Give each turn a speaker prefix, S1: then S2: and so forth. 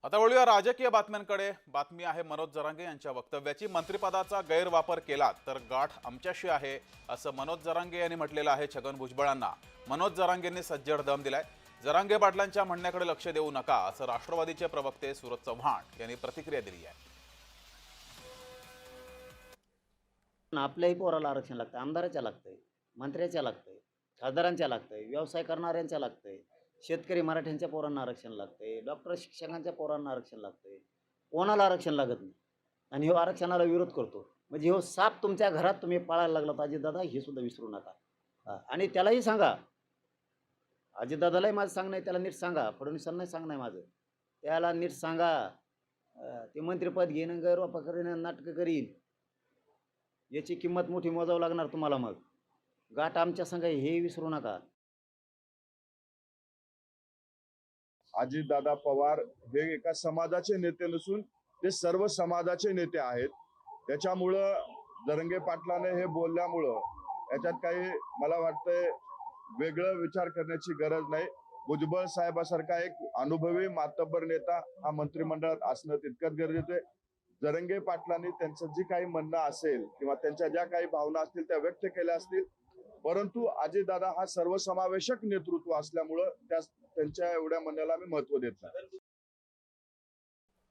S1: आता वळूया राजकीय बातम्यांकडे। बातमी आहे मनोज जरांगे यांच्या वक्तव्याची। मंत्रिपदाचा गैरवापर केला तर गाठ आमच्याशी आहे असं मनोज जरांगे यांनी म्हटलेलं आहे छगन भुजबळांना। मनोज जरांगेंनी सज्जड दम दिलाय। जरांगे पाटलांच्या म्हणण्याकडे लक्ष देऊ नका असं राष्ट्रवादीचे प्रवक्ते सुरज चव्हाण यांनी प्रतिक्रिया दिली आहे।
S2: आपल्याही पोराला आरक्षण लागतं, आमदाराच्या लागतंय, मंत्र्याच्या लागतंय, खासदारांच्या लागतंय, व्यवसाय करणाऱ्यांच्या लागतंय, शेतकरी मराठ्यांच्या पोरांना आरक्षण लागतंय, डॉक्टर शिक्षकांच्या पोरांना आरक्षण लागतंय, कोणाला आरक्षण लागत नाही। आणि ह्यो आरक्षणाला विरोध करतो म्हणजे ह्यो साप तुमच्या घरात तुम्ही पाळायला लागलात अजितदादा, हे सुद्धा विसरू नका। आणि त्यालाही सांगा, अजितदादालाही माझं सांगणं आहे, त्याला नीट सांगा, फडणवीसांनाही सांगणं आहे माझं, त्याला नीट सांगा ते मंत्रिपद घेणं गैरवापर करीन, नाटकं करीन, याची किंमत मोठी मोजावं लागणार तुम्हाला। मग गाठ आमच्या संघ हे विसरू नका।
S3: अजितदादा पवार हे एका समाजाचे नेते नसून ते सर्व समाजाचे नेते आहेत। त्याच्यामुळं जरांगे पाटलाने हे बोलल्यामुळं याच्यात काही मला वाटतंय वेगळं विचार करण्याची गरज नाही। भुजबळ साहेबासारखा एक अनुभवी मातब्बर नेता हा मंत्रिमंडळात असणं तितकंच गरजेचं आहे। जरांगे पाटलांनी त्यांचं जी काही म्हणणं असेल किंवा त्यांच्या ज्या काही भावना असतील त्या व्यक्त केल्या असतील, परंतु अजितदादा हा सर्वसमावेशक नेतृत्व असल्यामुळं त्यांच्या एवढ्या म्हणण्याला मी महत्त्व देत नाही।